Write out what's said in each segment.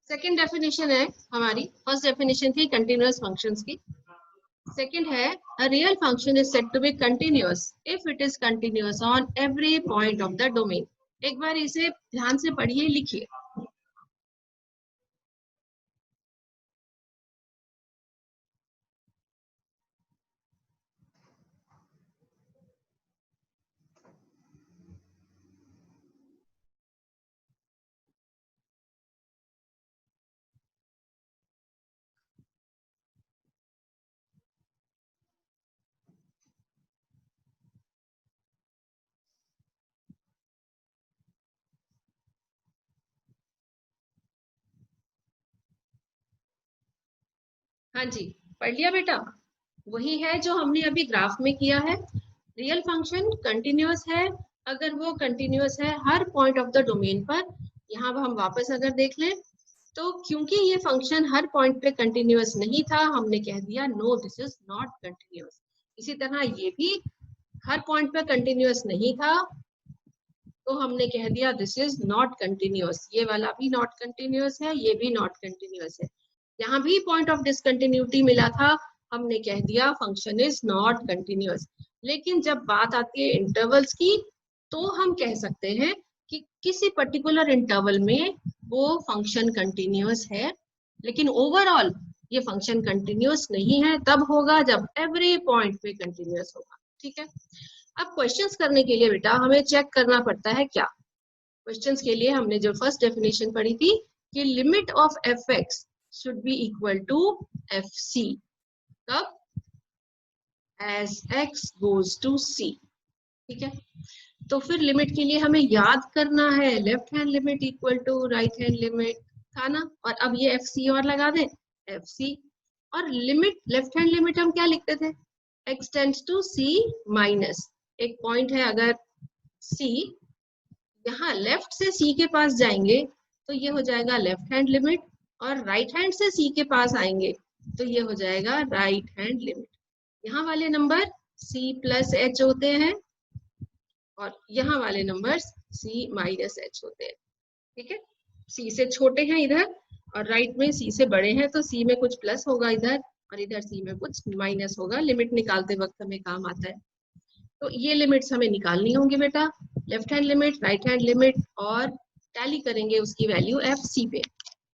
Second definition है हमारी, first definition थी कंटिन्यूअस फंक्शंस की। सेकेंड है a real function is said to be continuous if it is continuous on every point of the domain. एक बार इसे ध्यान से पढ़िए, लिखिए। हाँ जी, पढ़ लिया बेटा? वही है जो हमने अभी ग्राफ में किया है। रियल फंक्शन कंटिन्यूअस है अगर वो कंटिन्यूअस है हर पॉइंट ऑफ द डोमेन पर। यहाँ हम वापस अगर देख लें तो क्योंकि ये फंक्शन हर पॉइंट पे कंटिन्यूअस नहीं था, हमने कह दिया no this is not continuous. इसी तरह ये भी हर पॉइंट पे कंटिन्यूअस नहीं था, तो हमने कह दिया दिस इज नॉट कंटिन्यूअस। ये वाला भी नॉट कंटिन्यूअस है, ये भी नॉट कंटिन्यूअस है। यहाँ भी पॉइंट ऑफ डिसकंटिन्यूटी मिला था, हमने कह दिया फंक्शन इज नॉट कंटिन्यूअस। लेकिन जब बात आती है इंटरवल्स की, तो हम कह सकते हैं कि किसी पर्टिकुलर इंटरवल में वो फंक्शन कंटिन्यूअस है, लेकिन ओवरऑल ये फंक्शन कंटिन्यूअस नहीं है। तब होगा जब एवरी पॉइंट पे कंटिन्यूअस होगा। ठीक है, अब क्वेश्चंस करने के लिए बेटा हमें चेक करना पड़ता है क्या। क्वेश्चंस के लिए हमने जो फर्स्ट डेफिनेशन पढ़ी थी कि limit of f x should be equal to f c. कब? As x goes to c. ठीक है, तो फिर लिमिट के लिए हमें याद करना है left hand limit equal to right hand limit था ना। और अब ये एफ सी और लगा दें, एफ सी। और लिमिट, लेफ्ट हैंड लिमिट हम क्या लिखते थे? X tends to c minus एक पॉइंट है अगर सी, यहाँ लेफ्ट से सी के पास जाएंगे तो ये हो जाएगा लेफ्ट हैंड लिमिट, और राइट हैंड से सी के पास आएंगे तो ये हो जाएगा राइट हैंड लिमिट। यहाँ वाले नंबर सी प्लस एच होते हैं और यहाँ वाले नंबर्स सी माइनस एच होते हैं। ठीक है, सी से छोटे हैं इधर और राइट में सी से बड़े हैं, तो सी में कुछ प्लस होगा इधर और इधर सी में कुछ माइनस होगा। लिमिट निकालते वक्त हमें काम आता है। तो ये लिमिट्स हमें निकालनी होंगी बेटा, left hand limit, right hand limit, और टैली करेंगे उसकी वैल्यू एफ सी पे।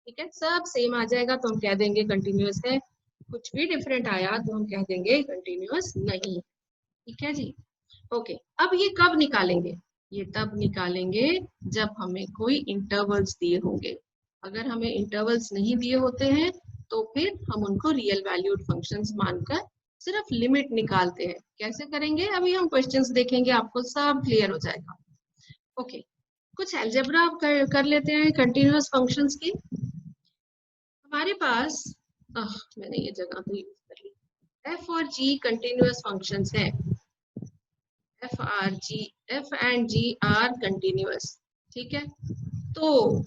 ठीक है, सब सेम आ जाएगा तो हम कह देंगे कंटिन्यूअस है। कुछ भी डिफरेंट आया तो हम कह देंगे कंटिन्यूअस नहीं। ठीक है जी, ओके। अब ये कब निकालेंगे? ये तब निकालेंगे जब हमें कोई इंटरवल्स दिए होंगे। अगर हमें इंटरवल्स नहीं दिए होते हैं तो फिर हम उनको रियल वैल्यूड फंक्शंस मानकर सिर्फ लिमिट निकालते हैं। कैसे करेंगे अभी हम क्वेश्चंस देखेंगे, आपको सब क्लियर हो जाएगा। ओके, कुछ अलजेब्रा कर लेते हैं कंटिन्यूअस फंक्शंस की। हमारे पास मैंने ये जगह तो यूज कर ली। एफ और जी कंटिन्यूअस फंक्शंस हैं। F and g are continuous. ठीक है, तो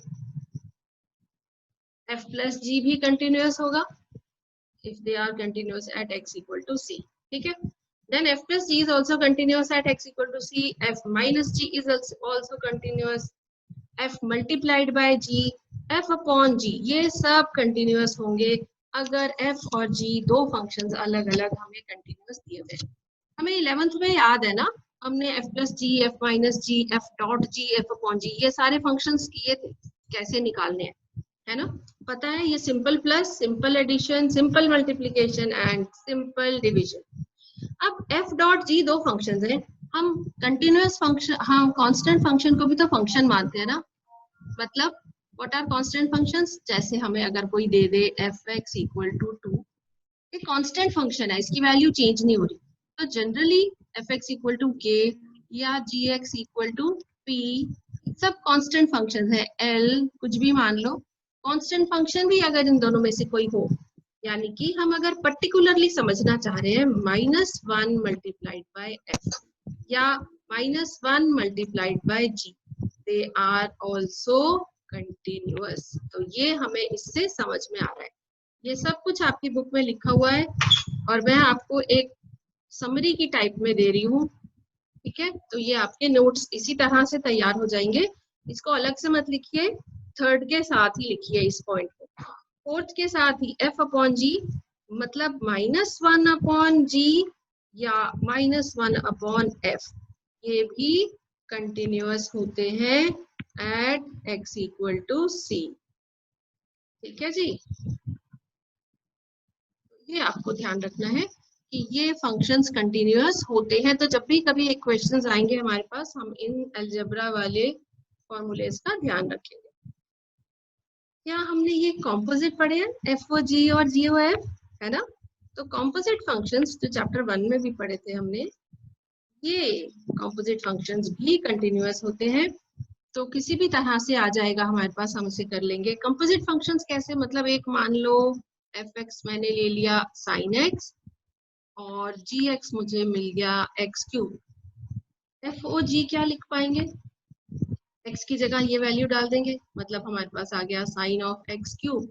एफ प्लस जी भी कंटिन्यूअस होगा if they are continuous at x equal to c. ठीक है, then f plus g is also continuous at x equal to c. f minus g is also continuous. f multiplied by g, f upon g, ये सब continuous होंगे अगर f और g दो functions अलग अलग हमें continuous दिए हुए। हमें 11th में याद है ना, हमने f plus g, f minus g, f dot g, f upon g ये सारे फंक्शंस किए थे, कैसे निकालने हैं, है ना? पता है, ये simple plus, simple addition, simple multiplication and simple division. अब f डॉट g दो फंक्शंस हैं। हम कंटिन्यूअस फंक्शन, हम कांस्टेंट फंक्शन को भी तो फंक्शन मानते हैं ना। मतलब व्हाट आर कांस्टेंट फंक्शंस? जैसे हमें अगर कोई दे दे f(x) इक्वल टू 2, ये कांस्टेंट फंक्शन है, इसकी वैल्यू चेंज नहीं हो रही, तो generally f(x) equal to k या gx इक्वल टू p सब कांस्टेंट फंक्शन है। l कुछ भी मान लो, कांस्टेंट फंक्शन भी अगर इन दोनों में से कोई हो, यानी कि हम अगर पर्टिकुलरली समझना चाह रहे हैं -1 मल्टीप्लाइड बाय f या -1 multiplied by g, they are also continuous. तो ये हमें इससे समझ में आ रहा है। ये सब कुछ आपकी बुक में लिखा हुआ है और मैं आपको एक समरी की टाइप में दे रही हूँ। ठीक है, तो ये आपके नोट्स इसी तरह से तैयार हो जाएंगे, इसको अलग से मत लिखिए, थर्ड के साथ ही लिखिए इस पॉइंट को, फोर्थ के साथ ही f अपॉन जी, मतलब -1 अपॉन जी या -1 अपॉन f, ये भी कंटिन्यूअस होते हैं at x equal to c। ठीक है जी, ये आपको ध्यान रखना है कि ये फंक्शंस कंटिन्यूअस होते हैं। तो जब भी कभी एक क्वेश्चंस आएंगे हमारे पास, हम इन अलजेब्रा वाले फॉर्मूलेस का ध्यान रखेंगे। क्या हमने ये कॉम्पोजिट पढ़े हैं, एफ ओ जी और जी ओ एफ, है ना? तो कॉम्पोजिट फंक्शंस जो चैप्टर 1 में भी पढ़े थे हमने, ये कॉम्पोजिट फंक्शंस भी कंटिन्यूअस होते हैं। तो किसी भी तरह से आ जाएगा हमारे पास, हम उसे कर लेंगे। कंपोजिट फंक्शंस कैसे, मतलब एक मान लो एफ एक्स मैंने ले लिया साइन एक्स और जी एक्स मुझे मिल गया एक्स क्यूब। एफ ओ जी क्या लिख पाएंगे, एक्स की जगह ये वैल्यू डाल देंगे, मतलब हमारे पास आ गया साइन ऑफ एक्स क्यूब।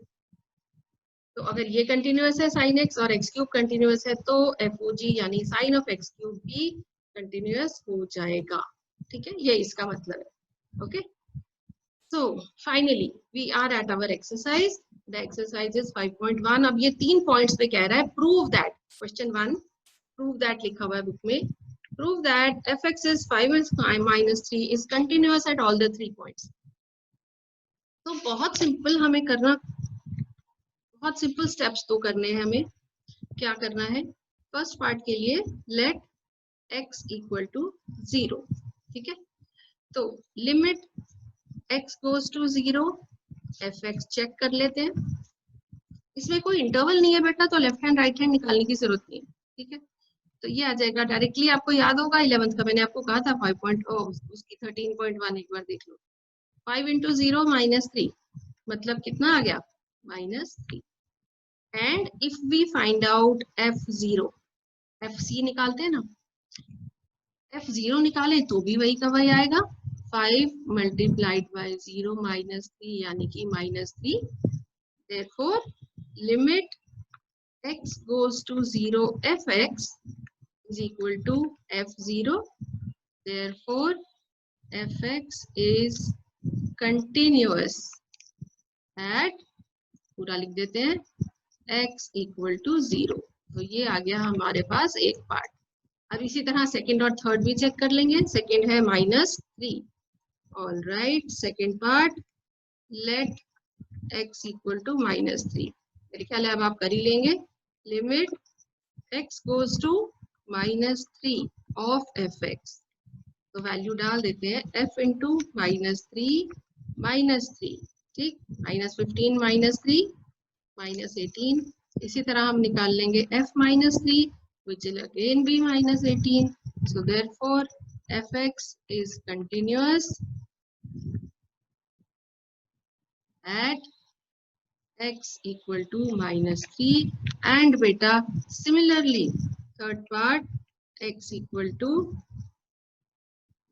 तो अगर ये कंटिन्यूअस है साइन एक्स और एक्स क्यूब कंटिन्यूअस है, तो एफ ओ जी यानी साइन ऑफ एक्स क्यूब भी कंटिन्यूअस हो जाएगा। ठीक है, ये इसका मतलब है। Okay, so finally we are at our exercise. The exercise is 5.1. अब ये 3 पॉइंट्स पे कह रहा है prove that, question 1 prove that लिखा हुआ है बुक में, prove that fx is 5x minus 3 is continuous at all the 3 points. तो बहुत सिंपल हमें करना, बहुत सिंपल स्टेप्स तो करने हैं हमें। क्या करना है, फर्स्ट पार्ट के लिए लेट x इक्वल टू 0। ठीक है, तो limit x goes to 0, fx check कर लेते हैं। इसमें कोई इंटरवल नहीं है बेटा, तो लेफ्ट हैंड राइट हैंड निकालने की जरूरत नहीं है। ठीक है, तो ये आ जाएगा डायरेक्टली। आपको याद होगा 11th का मैंने आपको कहा था 5. उसकी 13.1 एक बार देख लो। 5 इंटू 0 -3, मतलब कितना आ गया, -3। And if we find out f0, fc निकालते हैं ना, f0 निकालें तो भी वही का वही आएगा, 5 मल्टीप्लाइड बाय 0 -3 यानी कि -3। therefore limit x goes to 0 fx is equal to f0, therefore fx is continuous at, पूरा लिख देते हैं, x equal to 0। तो ये आ गया हमारे पास एक पार्ट। अब इसी तरह सेकंड और थर्ड भी चेक कर लेंगे। सेकंड है -3, all right, second part let x equal to -3। मेरे ख्याल है अब आप कर ही लेंगे। Limit x goes to -3 of fx, तो वैल्यू डाल देते हैं f इंटू -3 -3। ठीक, -15 -3 -18। इसी तरह हम निकाल लेंगे f -3 which will again be -18. So therefore fx is continuous at x equal to -3, and beta similarly third part x equal to,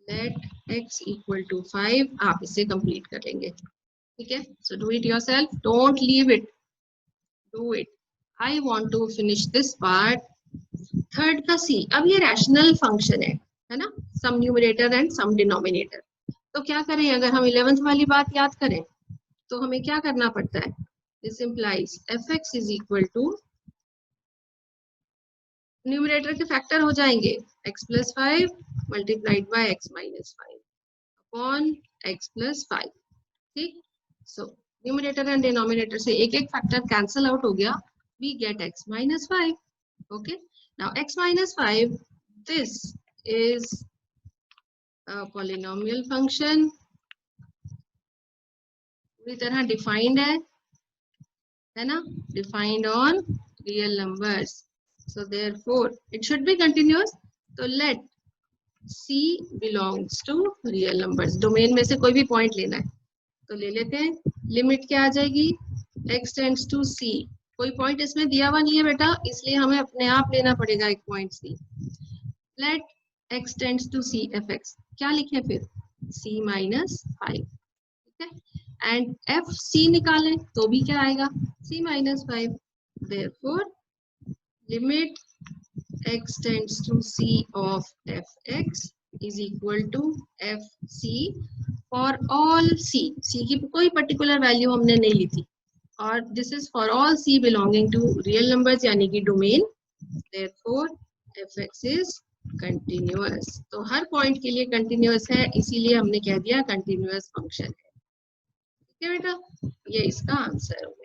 let x equal to 5, आप इसे कंप्लीट कर लेंगे। ठीक है, so do it yourself, don't leave it, do it. I want to finish this part. Third का सी, अब ये rational function है ना, सम न्यूमरेटर एंड सम डिनोमिनेटर। तो क्या करें, अगर हम 11th वाली बात याद करें तो हमें क्या करना पड़ता है, this implies fx is equal to, numerator के फैक्टर हो जाएंगे x plus 5 multiplied by x minus 5 upon x plus 5। ठीक, सो न्यूमरेटर एंड डिनोमिनेटर से एक एक फैक्टर कैंसिल आउट हो गया, we get x minus 5। Okay, now x minus 5, this is a polynomial function, पूरी तरह डिफाइंड है ना, defined on real numbers, so therefore it should be continuous. तो let c belongs to real numbers, domain में से कोई भी point लेना है तो ले लेते हैं। लिमिट क्या आ जाएगी, x टेंड्स टू c, कोई पॉइंट इसमें दिया हुआ नहीं है बेटा, इसलिए हमें अपने आप लेना पड़ेगा एक point c। Let x tends to c fx, क्या लिखे फिर, c माइनस 5। ठीक है, एंड f c निकालें तो भी क्या आएगा, c minus 5। therefore limit x tends to c of fx is equal to fc for all c की कोई पर्टिकुलर वैल्यू हमने नहीं ली थी, और this is for all c belonging to real numbers यानी कि domain, therefore fx is continuous. तो हर पॉइंट के लिए कंटिन्यूअस है, इसीलिए हमने कह दिया कंटिन्यूअस फंक्शन है। ठीक है बेटा, ये इसका आंसर हो गया।